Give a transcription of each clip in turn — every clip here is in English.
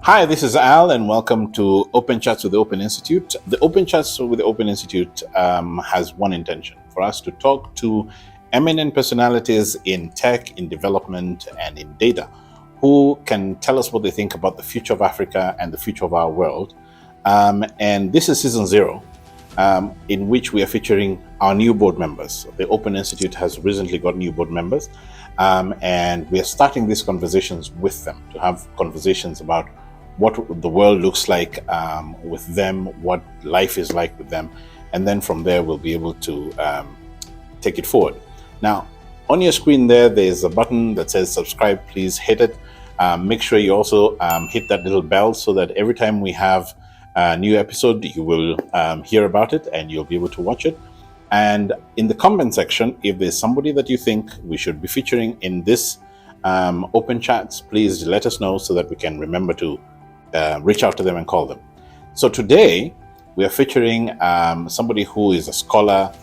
Hi, this is Al, and welcome to Open Chats with the Open Institute. The Open Chats with the Open Institute has one intention: for us to talk to eminent personalities in tech, in development, and in data, who can tell us what they think about the future of Africa and the future of our world. And this is season 0, in which we are featuring our new board members. The Open Institute has recently got new board members, and we are starting these conversations with them, to have conversations about what the world looks like with them, what life is like with them, and then from there we'll be able to take it forward. Now, on your screen there's a button that says subscribe. Please hit it. Make sure you also hit that little bell so that every time we have a new episode, you will hear about it and you'll be able to watch it. And in the comment section, if there's somebody that you think we should be featuring in this open chats, please let us know so that we can remember to reach out to them and call them. So today we are featuring somebody who is a scholar,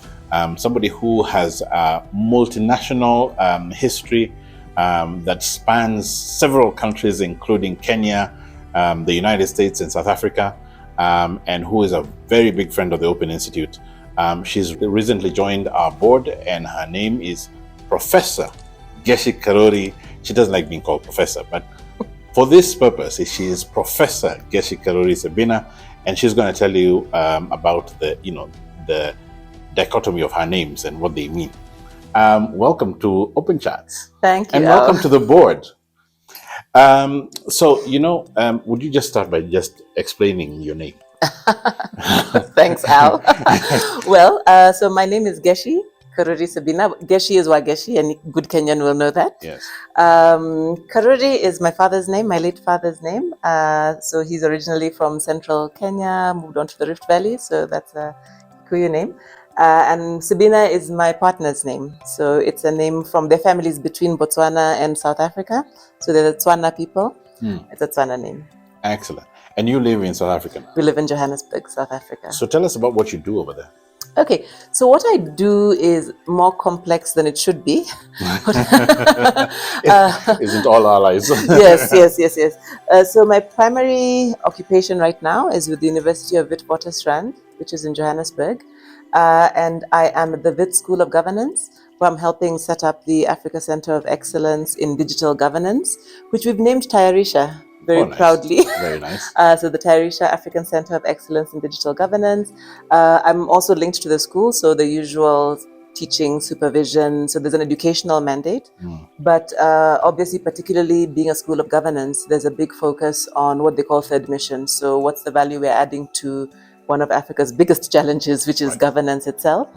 somebody who has a multinational history that spans several countries, including Kenya, the United States, and South Africa, and who is a very big friend of the Open Institute. She's recently joined our board, and her name is Professor Geci Karuri. She doesn't like being called professor, but for this purpose, she is Professor Geci Karuri-Sebina, and she's going to tell you about the dichotomy of her names and what they mean. Welcome to Open Chats. Thank you. And welcome to the board. Would you just start by just explaining your name? Thanks, Al. Well, so my name is Geci Karuri-Sebina. Geci is Wageshi, and good Kenyan will know that. Yes. Karuri is my father's name, my late father's name. So he's originally from central Kenya, moved on to the Rift Valley, so that's a Kikuyu name. And Sebina is my partner's name. So it's a name from their families between Botswana and South Africa. So they're the Tswana people. It's a Tswana name. Excellent. And you live in South Africa? We live in Johannesburg, South Africa. So tell us about what you do over there. Okay, so what I do is more complex than it should be. Isn't all our lives? Yes. So my primary occupation right now is with the University of Witwatersrand, which is in Johannesburg. And I am at the Wit School of Governance, where I'm helping set up the Africa Center of Excellence in Digital Governance, which we've named Tayarisha very proudly. Very nice. So the Tayarisha African Center of Excellence in Digital Governance. I'm also linked to the school, so the usual teaching, supervision. So there's an educational mandate. But obviously, particularly being a school of governance, there's a big focus on what they call third mission. So what's the value we're adding to one of Africa's biggest challenges, which is governance itself.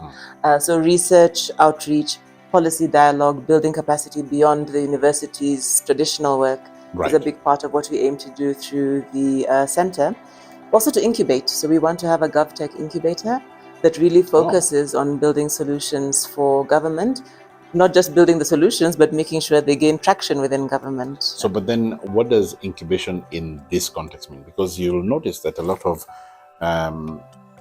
So research, outreach, policy dialogue, building capacity beyond the university's traditional work is a big part of what we aim to do through the center. Also to incubate. So we want to have a GovTech incubator that really focuses on building solutions for government, not just building the solutions, but making sure they gain traction within government. So, but then what does incubation in this context mean? Because you'll notice that a lot of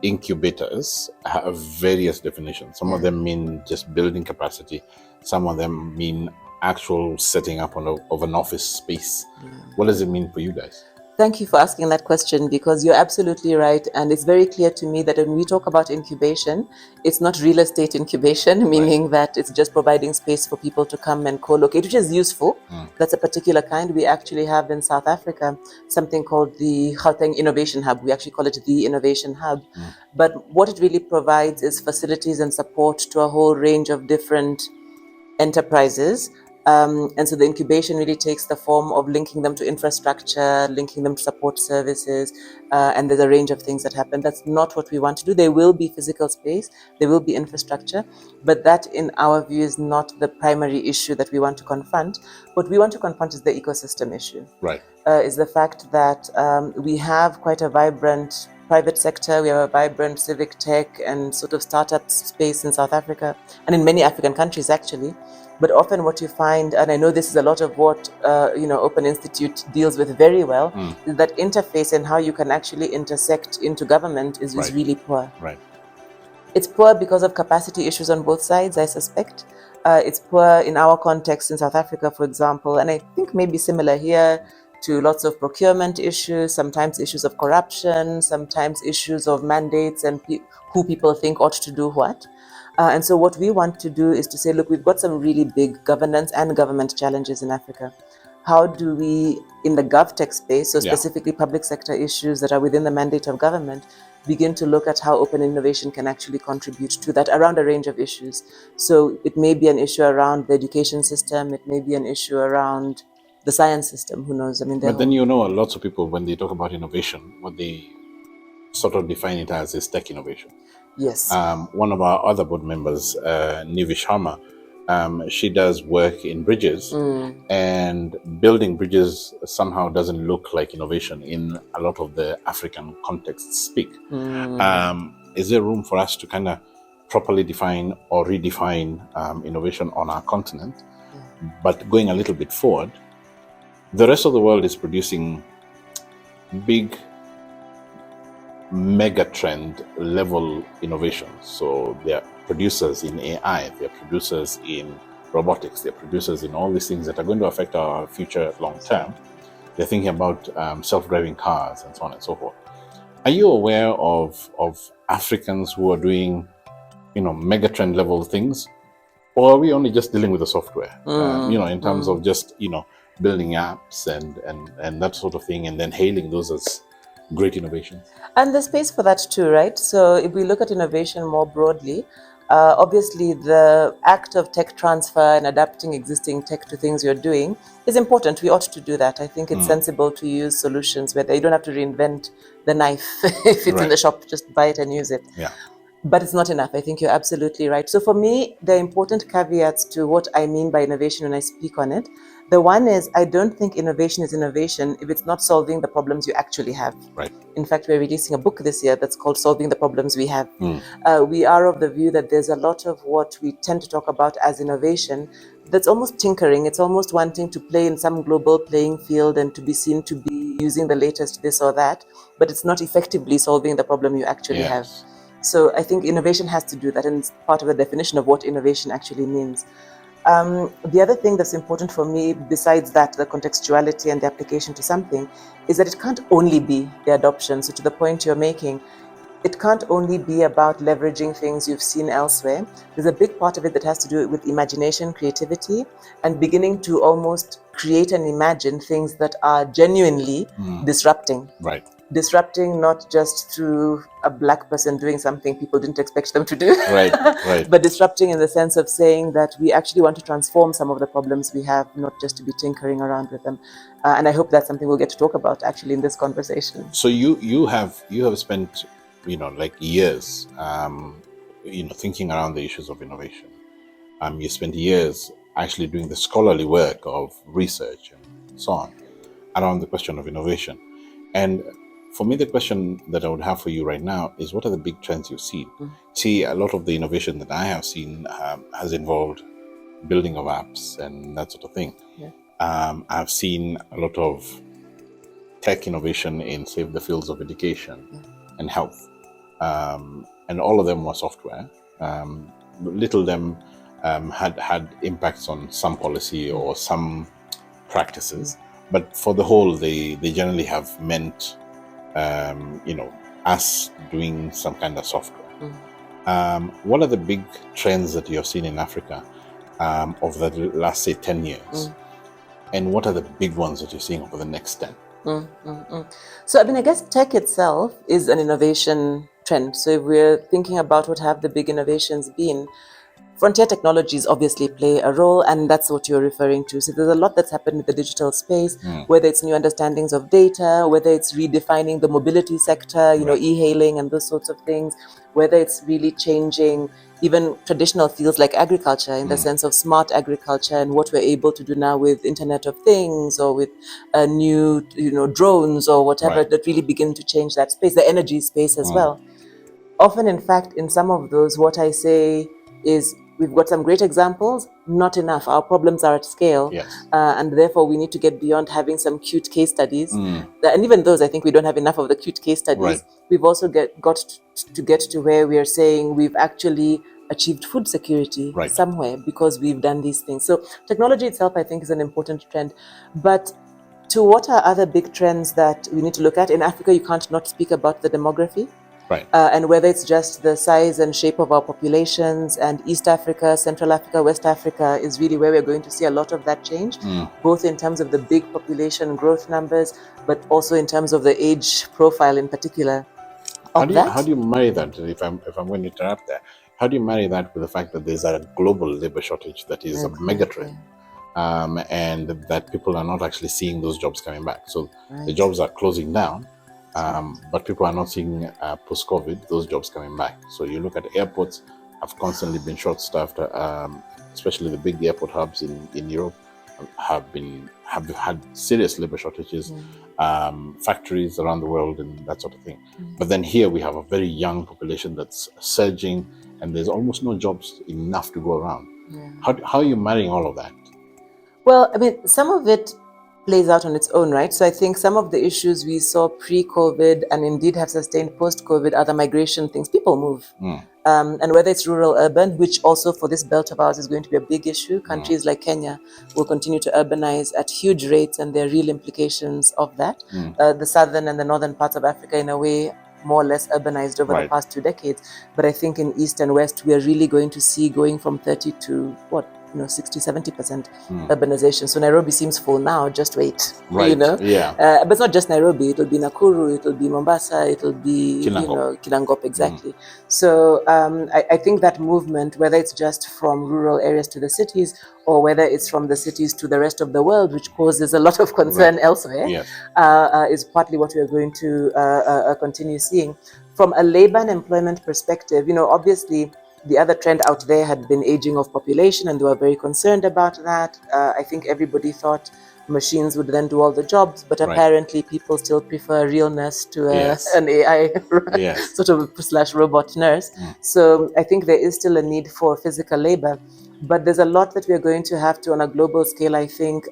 incubators have various definitions. Some of them mean just building capacity. Some of them mean actual setting up of an office space. What does it mean for you guys? Thank you for asking that question, because you're absolutely right. And it's very clear to me that when we talk about incubation, it's not real estate incubation, meaning that it's just providing space for people to come and co-locate, which is useful. That's a particular kind. We actually have in South Africa something called the Gauteng Innovation Hub. We actually call it the Innovation Hub. But what it really provides is facilities and support to a whole range of different enterprises. And so the incubation really takes the form of linking them to infrastructure, linking them to support services, and there's a range of things that happen. That's not what we want to do. There will be physical space, there will be infrastructure, but that in our view is not the primary issue that we want to confront. What we want to confront is the ecosystem issue. Is the fact that we have quite a vibrant private sector, we have a vibrant civic tech and sort of startup space in South Africa, and in many African countries actually. But often what you find, and I know this is a lot of what Open Institute deals with very well, is that interface and how you can actually intersect into government is really poor. It's poor because of capacity issues on both sides, I suspect. It's poor in our context in South Africa, for example, and I think maybe similar here. to lots of procurement issues, sometimes issues of corruption, sometimes issues of mandates and who people think ought to do what. And so what we want to do is to say, look, we've got some really big governance and government challenges in Africa. How do we, in the GovTech space, so specifically public sector issues that are within the mandate of government, begin to look at how open innovation can actually contribute to that around a range of issues. So it may be an issue around the education system, it may be an issue around the science system, who knows? I mean, but then lots of people, when they talk about innovation, what they sort of define it as is tech innovation. Yes. One of our other board members, Nivi Sharma, she does work in bridges, and building bridges somehow doesn't look like innovation in a lot of the African contexts speak. Is there room for us to kind of properly define or redefine innovation on our continent? But going a little bit forward, the rest of the world is producing big mega trend level innovations. So they're producers in AI, they're producers in robotics, they're producers in all these things that are going to affect our future long term. They're thinking about self-driving cars and so on and so forth. Are you aware of Africans who are doing, mega trend level things? Or are we only just dealing with the software, in terms of just, building apps and that sort of thing, and then hailing those as great innovations? And there's space for that too, right? So if we look at innovation more broadly, obviously the act of tech transfer and adapting existing tech to things you're doing is important. We ought to do that. I think it's sensible to use solutions where you don't have to reinvent the knife. If it's in the shop, just buy it and use it. Yeah. But it's not enough. I think you're absolutely right. So for me, there are important caveats to what I mean by innovation when I speak on it. The one is, I don't think innovation is innovation if it's not solving the problems you actually have. Right. In fact, we're releasing a book this year that's called Solving the Problems We Have. We are of the view that there's a lot of what we tend to talk about as innovation that's almost tinkering. It's almost wanting to play in some global playing field and to be seen to be using the latest this or that, but it's not effectively solving the problem you actually have. So I think innovation has to do that, and it's part of the definition of what innovation actually means. The other thing that's important for me, besides that, the contextuality and the application to something, is that it can't only be the adoption. So to the point you're making, it can't only be about leveraging things you've seen elsewhere. There's a big part of it that has to do with imagination, creativity, and beginning to almost create and imagine things that are genuinely disrupting. Right. Disrupting not just through a black person doing something people didn't expect them to do, right. but disrupting in the sense of saying that we actually want to transform some of the problems we have, not just to be tinkering around with them. And I hope that's something we'll get to talk about actually in this conversation. So you have spent years thinking around the issues of innovation. You spent years actually doing the scholarly work of research and so on around the question of innovation. And for me, the question that I would have for you right now is, what are the big trends you've seen? See, a lot of the innovation that I have seen has involved building of apps and that sort of thing. I've seen a lot of tech innovation in, say, the fields of education and health. And all of them were software. Little of them had impacts on some policy or some practices. But for the whole, they generally have meant, us doing some kind of software. What are the big trends that you've seen in Africa over the last, say, 10 years? And what are the big ones that you're seeing over the next 10? So, I guess tech itself is an innovation trend. So if we're thinking about what have the big innovations been, frontier technologies obviously play a role, and that's what you're referring to. So there's a lot that's happened in the digital space, whether it's new understandings of data, whether it's redefining the mobility sector, e-hailing and those sorts of things, whether it's really changing even traditional fields like agriculture in the sense of smart agriculture and what we're able to do now with Internet of Things or with new, drones or whatever that really begin to change that space, the energy space as well. Often, in fact, in some of those, what I say is, we've got some great examples, not enough. Our problems are at scale. And therefore we need to get beyond having some cute case studies. And even those, I think we don't have enough of the cute case studies. We've also got to get to where we are saying we've actually achieved food security somewhere because we've done these things. So technology itself, I think, is an important trend. But to what are other big trends that we need to look at? In Africa, you can't not speak about the demography. Right. And whether it's just the size and shape of our populations, and East Africa, Central Africa, West Africa is really where we're going to see a lot of that change, both in terms of the big population growth numbers, but also in terms of the age profile in particular of that. How do you marry that? If I'm going to interrupt there, how do you marry that with the fact that there's a global labor shortage that is a megatrend, and that people are not actually seeing those jobs coming back? So the jobs are closing down. But people are not seeing post-COVID those jobs coming back. So you look at airports have constantly been short-staffed, especially the big airport hubs in Europe have had serious labor shortages, factories around the world and that sort of thing. But then here we have a very young population that's surging, and there's almost no jobs enough to go around. How are you marrying all of that? Well, I mean, some of it plays out on its own, right? So I think some of the issues we saw pre-COVID and indeed have sustained post-COVID are the migration things. People move. And whether it's rural, urban, which also for this belt of ours is going to be a big issue. Countries like Kenya will continue to urbanize at huge rates, and there are real implications of that. The southern and the northern parts of Africa, in a way, more or less urbanized over the past 2 decades. But I think in East and West, we are really going to see going from 30 to 60, 70% urbanization. So Nairobi seems full now, just wait. Right. But it's not just Nairobi, it'll be Nakuru, it'll be Mombasa, it'll be Kilangop, exactly. So I think that movement, whether it's just from rural areas to the cities, or whether it's from the cities to the rest of the world, which causes a lot of concern elsewhere, is partly what we're going to continue seeing. From a labor and employment perspective, obviously, the other trend out there had been aging of population, and they were very concerned about that. I think everybody thought machines would then do all the jobs, but apparently people still prefer a real nurse to an AI sort of / robot nurse. So I think there is still a need for physical labor. But there's a lot that we're going to have to, on a global scale, I think,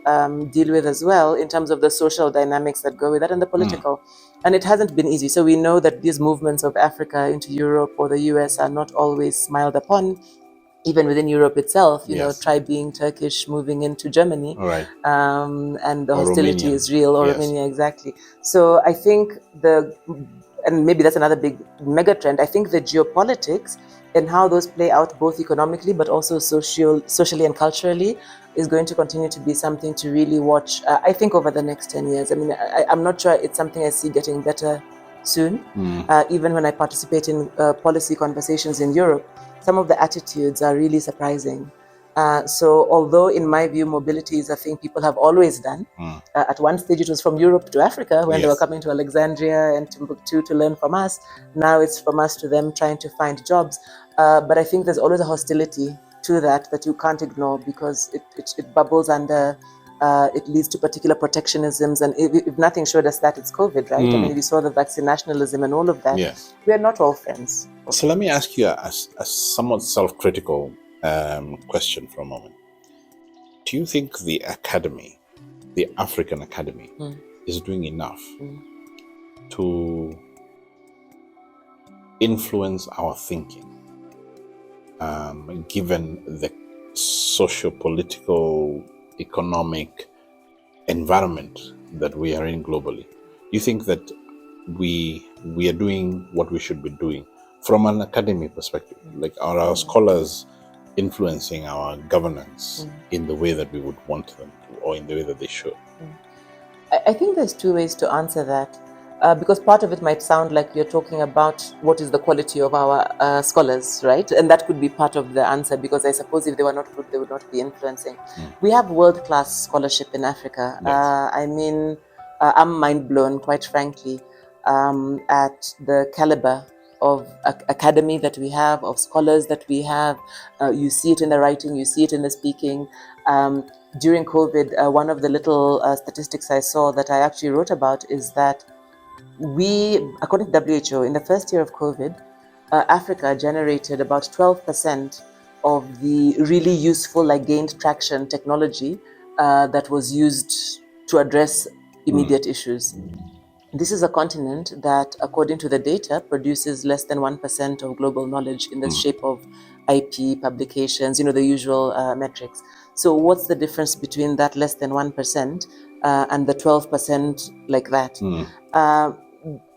deal with as well in terms of the social dynamics that go with that and the political. And it hasn't been easy. So we know that these movements of Africa into Europe or the US are not always smiled upon. Even within Europe itself, try being Turkish moving into Germany, and the hostility is real, or Romania, exactly. So I think and maybe that's another big mega trend, I think the geopolitics and how those play out both economically but also socially and culturally is going to continue to be something to really watch, I think, over the next 10 years. I mean, I'm not sure it's something I see getting better soon. Even when I participate in policy conversations in Europe, some of the attitudes are really surprising. So although in my view, mobility is a thing people have always done, at one stage it was from Europe to Africa when they were coming to Alexandria and Timbuktu to learn from us. Now it's from us to them trying to find jobs. But I think there's always a hostility to that you can't ignore, because it bubbles under, it leads to particular protectionisms. And if nothing showed us that, it's COVID, right? I mean, we saw the vaccine nationalism and all of that. We are not all friends. So let me ask you a somewhat self-critical question for a moment. Do you think the academy, the African Academy, is doing enough to influence our thinking, given the socio-political, economic environment that we are in globally? Do you think that we are doing what we should be doing from an academic perspective? Like, are our scholars influencing our governance in the way that we would want them to, or in the way that they should? I think there's two ways to answer that, because part of it might sound like you're talking about what is the quality of our scholars, right? And that could be part of the answer, because I suppose if they were not good, they would not be influencing. We have world-class scholarship in Africa. I mean, I'm mind blown, quite frankly, at the caliber of academy that we have, of scholars that we have. You see it in the writing, you see it in the speaking. During COVID, one of the little statistics I saw that I actually wrote about is that we, according to WHO, in the first year of COVID, Africa generated about 12% of the really useful, gained traction technology that was used to address immediate issues. This is a continent that, according to the data, produces less than 1% of global knowledge in the shape of IP, publications, the usual metrics. So what's the difference between that less than 1% and the 12% like that.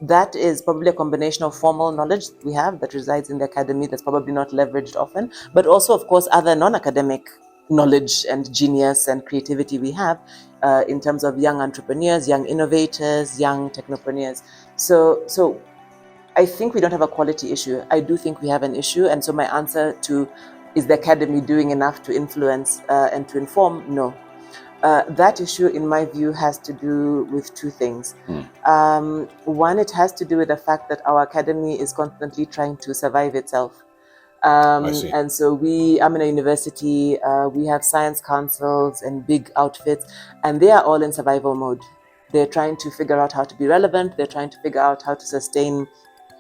That is probably a combination of formal knowledge we have that resides in the academy that's probably not leveraged often, but also, of course, other non-academic knowledge and genius and creativity we have in terms of young entrepreneurs, young innovators, young technopreneurs. So I think we don't have a quality issue. I do think we have an issue. And so my answer to, is the academy doing enough to influence and to inform? No. That issue, in my view, has to do with two things. One, it has to do with the fact that our academy is constantly trying to survive itself. And so I'm in a university, we have science councils and big outfits, and they are all in survival mode. They're trying to figure out how to be relevant. They're trying to figure out how to sustain,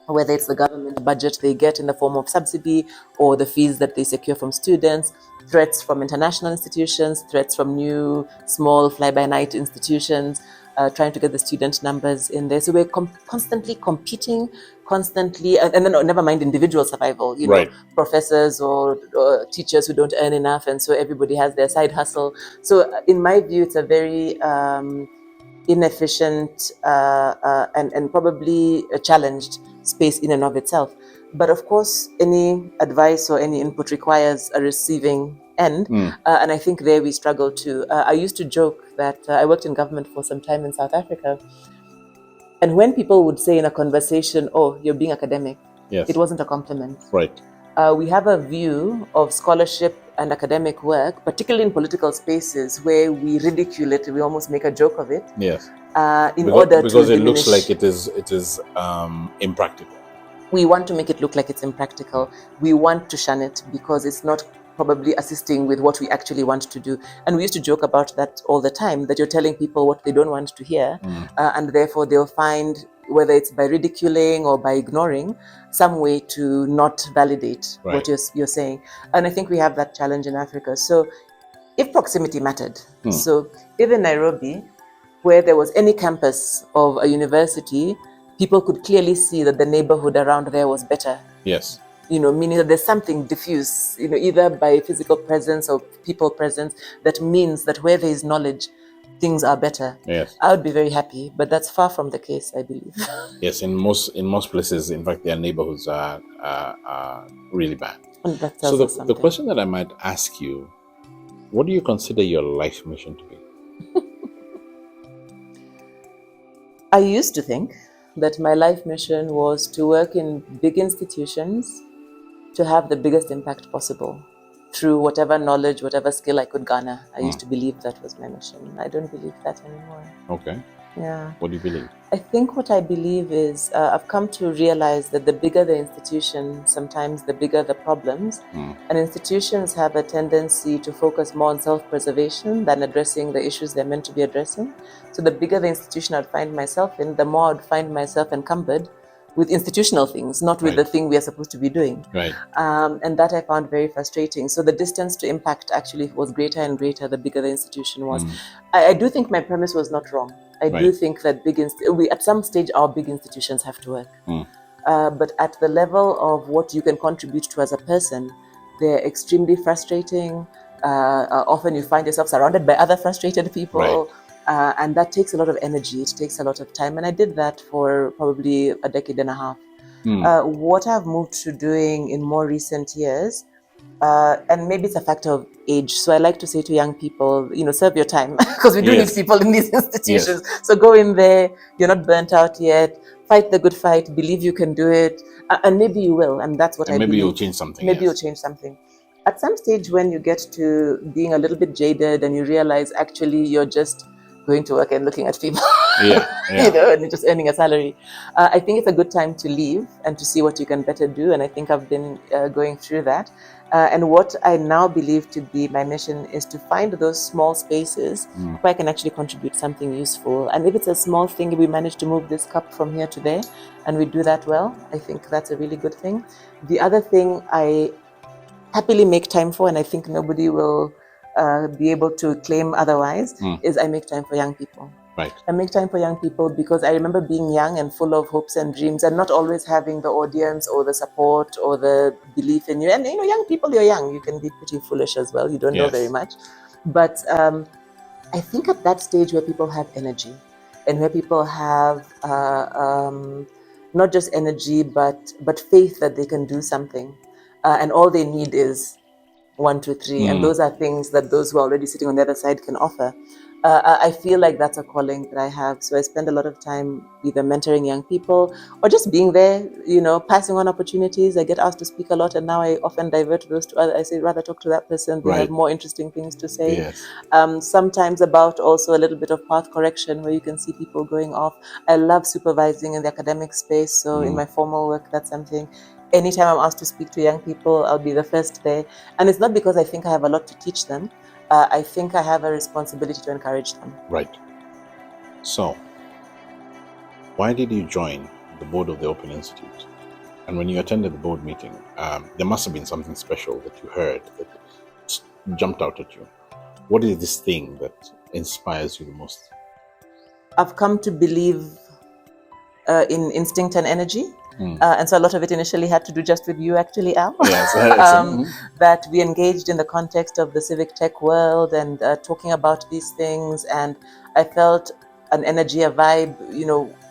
whether it's the government budget they get in the form of subsidy or the fees that they secure from students, threats from international institutions, threats from new small fly-by-night institutions, trying to get the student numbers in there. So we're constantly competing, and then never mind individual survival, Right. Professors or teachers who don't earn enough, and so everybody has their side hustle. So in my view, it's a very inefficient and probably a challenged space in and of itself. But of course, any advice or any input requires a receiving end. And I think there we struggle too. I used to joke that I worked in government for some time in South Africa. And when people would say in a conversation, "Oh, you're being academic," Yes. it wasn't a compliment. Right. We have a view of scholarship and academic work, particularly in political spaces, where we ridicule it, we almost make a joke of it. Yes. Because it looks like it is impractical. We want to make it look like it's impractical. We want to shun it because it's not probably assisting with what we actually want to do. And we used to joke about that all the time, that you're telling people what they don't want to hear, and therefore they'll find, whether it's by ridiculing or by ignoring, some way to not validate what you're saying. And I think we have that challenge in Africa. So if proximity mattered, so if in Nairobi, where there was any campus of a university, people could clearly see that the neighborhood around there was better. Yes. Meaning that there's something diffuse, either by physical presence or people presence, that means that where there is knowledge, things are better. Yes. I would be very happy, but that's far from the case, I believe. Yes, in most places, in fact, their neighborhoods are really bad. And that So tells us the question that I might ask you, what do you consider your life mission to be? I used to think that my life mission was to work in big institutions, to have the biggest impact possible through whatever knowledge, whatever skill I could garner. I used to believe that was my mission. I don't believe that anymore. Okay. Yeah. What do you believe? I think what I believe is I've come to realize that the bigger the institution, sometimes the bigger the problems. And institutions have a tendency to focus more on self-preservation than addressing the issues they're meant to be addressing. So the bigger the institution I'd find myself in, the more I'd find myself encumbered with institutional things, not with the thing we are supposed to be doing. Right. And that I found very frustrating. So the distance to impact actually was greater and greater the bigger the institution was. I do think my premise was not wrong. I do think that at some stage our big institutions have to work. But at the level of what you can contribute to as a person, they're extremely frustrating. Often you find yourself surrounded by other frustrated people. And that takes a lot of energy. It takes a lot of time. And I did that for probably a decade and a half. What I've moved to doing in more recent years, and maybe it's a factor of age. So I like to say to young people, serve your time, because we do need people in these institutions. So go in there, you're not burnt out yet, fight the good fight, believe you can do it, and maybe you will. And that's what I believe. Maybe you'll change something. Maybe you'll change something. At some stage when you get to being a little bit jaded and you realize actually you're just going to work and looking at people, and you're just earning a salary, I think it's a good time to leave and to see what you can better do. And I think I've been going through that. And what I now believe to be my mission is to find those small spaces where I can actually contribute something useful. And if it's a small thing, if we manage to move this cup from here to there and we do that well, I think that's a really good thing. The other thing I happily make time for, and I think nobody will be able to claim otherwise, is I make time for young people. Right. I make time for young people because I remember being young and full of hopes and dreams and not always having the audience or the support or the belief in you. And young people, you're young. You can be pretty foolish as well. You don't know very much. But I think at that stage where people have energy and where people have not just energy but faith that they can do something, and all they need is 1, 2, 3, and those are things that those who are already sitting on the other side can offer. I feel like that's a calling that I have. So I spend a lot of time either mentoring young people or just being there, passing on opportunities. I get asked to speak a lot, and now I often divert those to others. I say, rather talk to that person. They have Right. more interesting things to say. Yes. Sometimes about also a little bit of path correction where you can see people going off. I love supervising in the academic space. So in my formal work, that's something. Anytime I'm asked to speak to young people, I'll be the first there. And it's not because I think I have a lot to teach them. I think I have a responsibility to encourage them. Right. So, why did you join the board of the Open Institute? And when you attended the board meeting, there must have been something special that you heard that jumped out at you. What is this thing that inspires you the most? I've come to believe in instinct and energy. And so a lot of it initially had to do just with you, actually, Al. Yes. That we engaged in the context of the civic tech world and talking about these things. And I felt an energy, a vibe,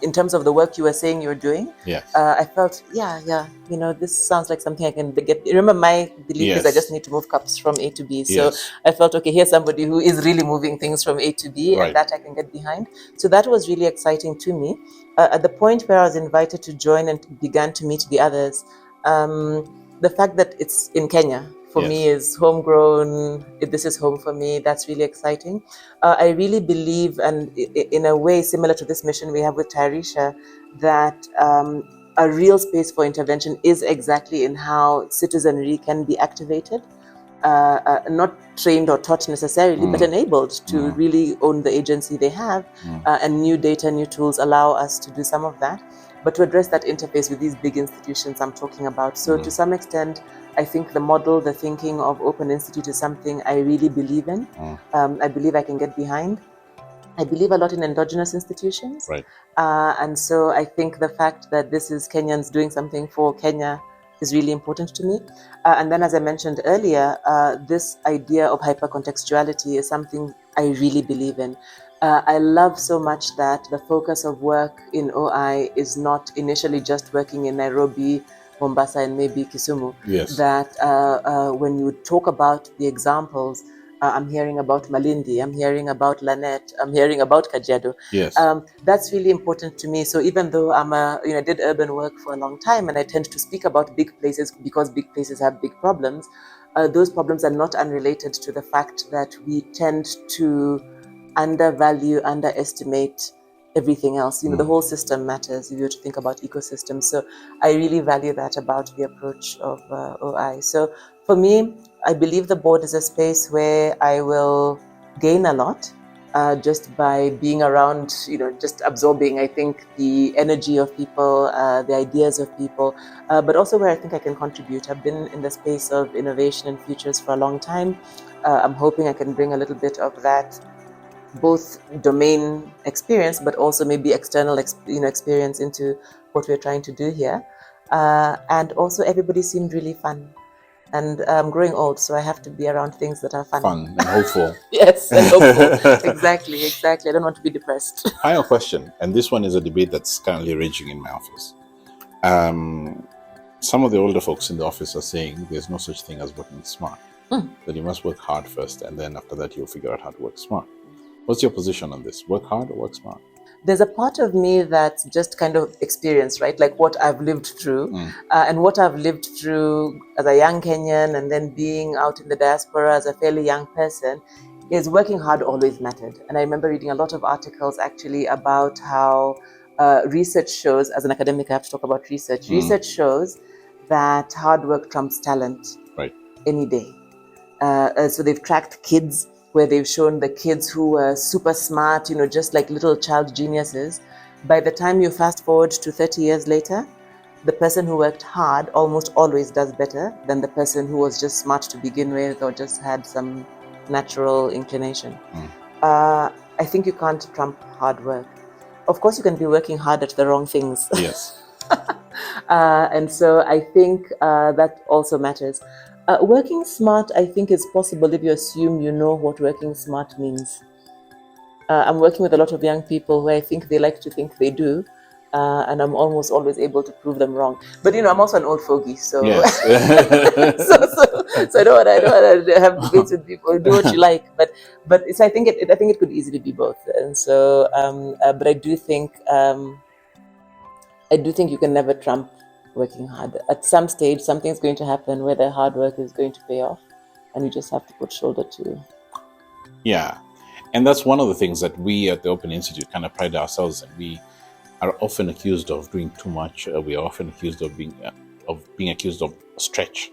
in terms of the work you were saying you were doing. Yes. I felt, this sounds like something I can get. Remember, my belief is I just need to move cups from A to B. So Yes. I felt, okay, here's somebody who is really moving things from A to B, Right. and that I can get behind. So that was really exciting to me. At the point where I was invited to join and began to meet the others, the fact that it's in Kenya for me is homegrown. This is home for me. That's really exciting. I really believe, and in a way similar to this mission we have with Tarisha, that a real space for intervention is exactly in how citizenry can be activated. Not trained or taught necessarily, but enabled to really own the agency they have. And new data, new tools allow us to do some of that, but to address that interface with these big institutions I'm talking about. So to some extent, I think the model, the thinking of Open Institute is something I really believe in. I believe I can get behind. I believe a lot in endogenous institutions. Right. And so I think the fact that this is Kenyans doing something for Kenya is really important to me. And then, as I mentioned earlier, this idea of hypercontextuality is something I really believe in. I love so much that the focus of work in OI is not initially just working in Nairobi, Mombasa, and maybe Kisumu. Yes. That when you talk about the examples, I'm hearing about Malindi, I'm hearing about Lanet, I'm hearing about Kajiado. Yes. That's really important to me. So even though I did urban work for a long time, and I tend to speak about big places because big places have big problems, those problems are not unrelated to the fact that we tend to undervalue, underestimate everything else. The whole system matters if you were to think about ecosystems. So I really value that about the approach of OI. So for me, I believe the board is a space where I will gain a lot just by being around, just absorbing, I think, the energy of people, the ideas of people, but also where I think I can contribute. I've been in the space of innovation and futures for a long time. I'm hoping I can bring a little bit of that, both domain experience, but also maybe external experience into what we're trying to do here. And also everybody seemed really fun. And I'm growing old, so I have to be around things that are fun. Fun and hopeful. Yes, and hopeful. Exactly. I don't want to be depressed. Final question, and this one is a debate that's currently raging in my office. Some of the older folks in the office are saying there's no such thing as working smart. That you must work hard first, and then after that you'll figure out how to work smart. What's your position on this? Work hard or work smart? There's a part of me that's just kind of experience, right? Like what I've lived through. And what I've lived through as a young Kenyan and then being out in the diaspora as a fairly young person is working hard always mattered. And I remember reading a lot of articles actually about how research shows, as an academic I have to talk about research, research shows that hard work trumps talent any day. So they've tracked kids where they've shown the kids who were super smart, just like little child geniuses. By the time you fast forward to 30 years later, the person who worked hard almost always does better than the person who was just smart to begin with or just had some natural inclination. I think you can't trump hard work. Of course, you can be working hard at the wrong things. Yes. And so I think that also matters. Working smart, I think, is possible if you assume you know what working smart means. I'm working with a lot of young people who I think they like to think they do. And I'm almost always able to prove them wrong. But I'm also an old fogey, so Yes. so I don't want to have debates with people. Do what you like, but I think it could easily be both. And so, but I do think you can never trump working hard. At some stage, something's going to happen where the hard work is going to pay off, and you just have to put shoulder to. Yeah, and that's one of the things that we at the Open Institute kind of pride ourselves in. We are often accused of doing too much. We are often accused of being accused of stretch,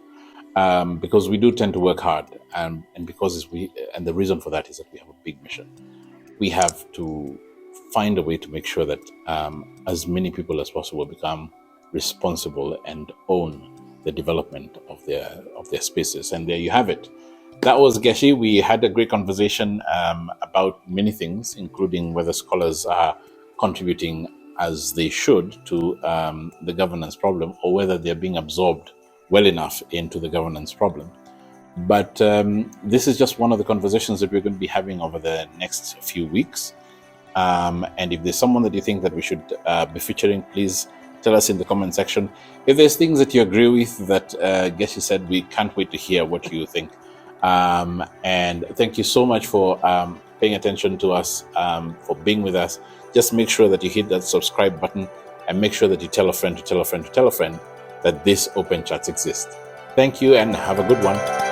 because we do tend to work hard, and because and the reason for that is that we have a big mission. We have to find a way to make sure that as many people as possible become responsible and own the development of their spaces. And there you have it. That was Geci. We had a great conversation about many things, including whether scholars are contributing as they should to the governance problem, or whether they're being absorbed well enough into the governance problem. But this is just one of the conversations that we're going to be having over the next few weeks. And if there's someone that you think that we should be featuring, please tell us in the comment section. If there's things that you agree with that Geci said, we can't wait to hear what you think. And thank you so much for paying attention to us, for being with us. Just make sure that you hit that subscribe button, and make sure that you tell a friend to tell a friend to tell a friend that this Open Chats exists. Thank you, and have a good one.